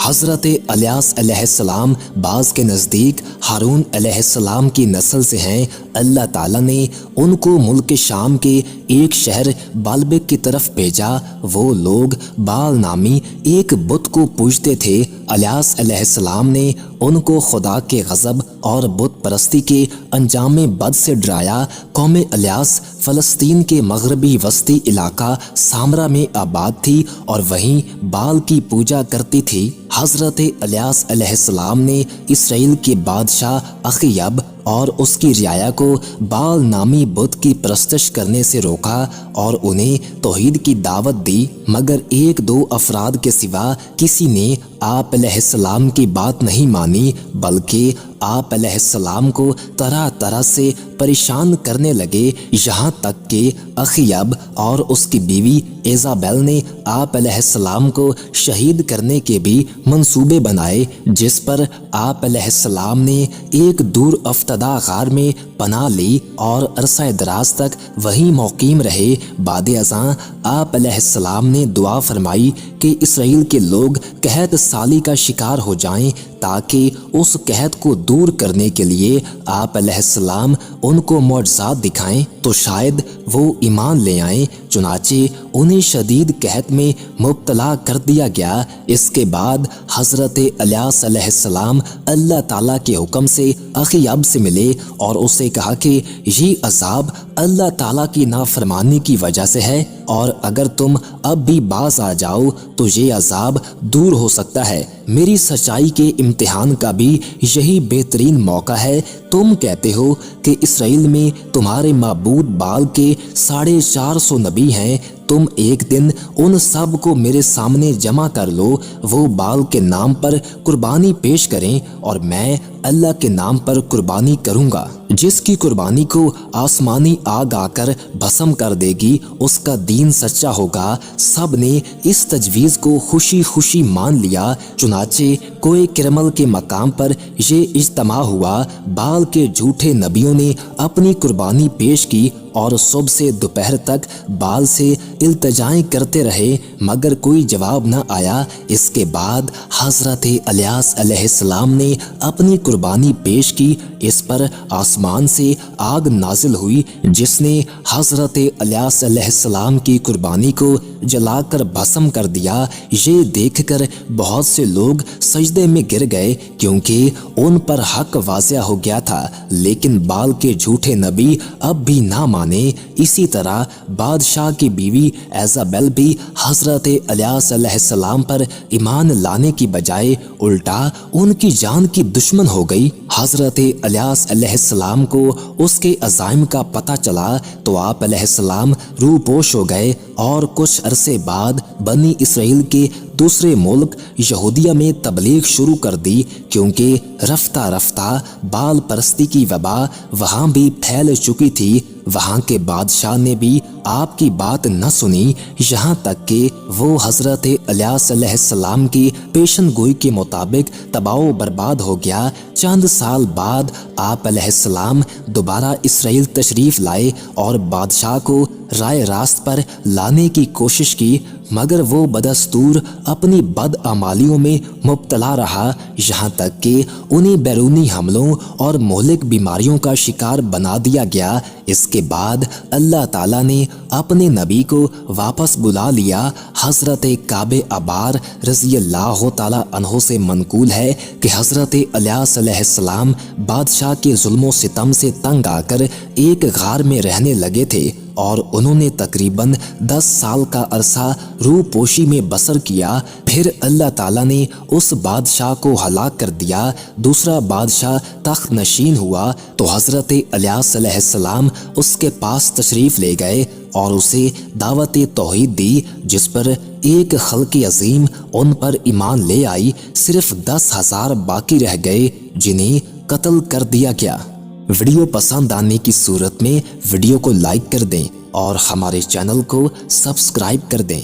حضرت الیاس علیہ السلام بعض کے نزدیک ہارون علیہ السلام کی نسل سے ہیں۔ اللہ تعالیٰ نے ان کو ملک شام کے ایک شہر بالبک کی طرف بھیجا۔ وہ لوگ بال نامی ایک بت کو پوجتے تھے۔ الیاس علیہ السلام نے ان کو خدا کے غضب اور بت پرستی کے انجام بد سے ڈرایا۔ قوم الیاس فلسطین کے مغربی وسطی علاقہ سامرا میں آباد تھی اور وہیں بال کی پوجا کرتی تھی۔ حضرت الیاس علیہ السلام نے اسرائیل کے بادشاہ اخیب اور اس کی رعایا کو بال نامی بت کی پرستش کرنے سے روکا اور انہیں توحید کی دعوت دی، مگر ایک دو افراد کے سوا کسی نے آپ علیہ السلام کی بات نہیں مانی، بلکہ آپ علیہ السلام کو طرح طرح سے پریشان کرنے لگے، یہاں تک کہ اخیب اور اس کی بیوی ایزابیل نے آپ علیہ السلام کو شہید کرنے کے بھی منصوبے بنائے، جس پر آپ علیہ السلام نے ایک دور افتادہ غار میں پناہ لی اور عرصہ دراز تک وہیں مقیم رہے۔ بعد ازاں آپ علیہ السلام نے دعا فرمائی کہ اسرائیل کے لوگ قحط سالی کا شکار ہو جائیں، تاکہ اس قحط کو دور کرنے کے لیے آپ علیہ السلام ان کو معجزات دکھائیں تو شاید وہ ایمان لے آئیں۔ چنانچہ انہیں شدید قحط میں مبتلا کر دیا گیا۔ اس کے بعد حضرت الیاس علیہ السلام اللہ تعالیٰ کے حکم سے اخیب سے ملے اور اسے کہا کہ یہ عذاب اللہ تعالیٰ کی نافرمانی کی وجہ سے ہے، اور اگر تم اب بھی باز آ جاؤ تو یہ عذاب دور ہو سکتا ہے۔ میری سچائی کے امتحان کا بھی یہی بہترین موقع ہے۔ تم کہتے ہو کہ اسرائیل میں تمہارے معبود بال کے 450 نبی ہیں، تم ایک دن ان سب کو میرے سامنے جمع کر لو، وہ بال کے نام پر قربانی پیش کریں اور میں اللہ کے نام پر قربانی کروں گا۔ جس کی قربانی کو آسمانی آگ آ کر بھسم کر دے گی، اس کا دین سچا ہوگا۔ سب نے اس تجویز کو خوشی خوشی مان لیا۔ چنانچہ کوئے کرمل کے مقام پر یہ اجتماع ہوا۔ بال کے جھوٹے نبیوں نے اپنی قربانی پیش کی اور صبح سے دوپہر تک بال سے التجائیں کرتے رہے، مگر کوئی جواب نہ آیا۔ اس کے بعد حضرت الیاس علیہ السلام نے اپنی قربانی پیش کی۔ اس پر آسمان سے آگ نازل ہوئی، جس نے حضرت الیاس علیہ السلام کی قربانی کو جلا کر بھسم کر دیا۔ یہ دیکھ کر بہت سے لوگ سجدے میں گر گئے، کیونکہ ان پر حق واضح ہو گیا تھا، لیکن بال کے جھوٹے نبی اب بھی نہ مانے۔ اسی طرح بادشاہ کی بیوی ایزابیل بھی حضرت الیاس علیہ السلام پر ایمان لانے کی بجائے الٹا ان کی جان کی دشمن ہو گئی۔ حضرت الیاس علیہ السلام کو اس کے عزائم کا پتہ چلا تو آپ علیہ السلام روپوش ہو گئے اور کچھ عرصے بعد بنی اسرائیل کے دوسرے ملک یہودیہ میں تبلیغ شروع کر دی، کیونکہ رفتہ رفتہ بال پرستی کی وبا وہاں بھی پھیل چکی تھی۔ وہاں کے بادشاہ نے بھی آپ کی بات نہ سنی، یہاں تک کہ وہ حضرت الیاس علیہ السلام کی پیشن گوئی کے مطابق تباہ و برباد ہو گیا۔ چند سال بعد آپ علیہ السلام دوبارہ اسرائیل تشریف لائے اور بادشاہ کو رائے راست پر لانے کی کوشش کی، مگر وہ بدستور اپنی بدعمالیوں میں مبتلا رہا، یہاں تک کہ انہیں بیرونی حملوں اور مہلک بیماریوں کا شکار بنا دیا گیا۔ اس کے بعد اللہ تعالیٰ نے اپنے نبی کو واپس بلا لیا۔ حضرت کعب عبار رضی اللہ تعالیٰ عنہ سے منقول ہے کہ حضرت الیاس علیہ السلام بادشاہ کے ظلم و ستم سے تنگ آ کر ایک غار میں رہنے لگے تھے اور انہوں نے تقریباً 10 سال کا عرصہ روح پوشی میں بسر کیا۔ پھر اللہ تعالیٰ نے اس بادشاہ کو ہلاک کر دیا۔ دوسرا بادشاہ تخت نشین ہوا تو حضرت الیاس علیہ السلام اس کے پاس تشریف لے گئے اور اسے دعوت توحید دی، جس پر ایک خلق عظیم ان پر ایمان لے آئی۔ صرف 10,000 باقی رہ گئے، جنہیں قتل کر دیا گیا۔ ویڈیو پسند آنے کی صورت میں ویڈیو کو لائک کر دیں اور ہمارے چینل کو سبسکرائب کر دیں۔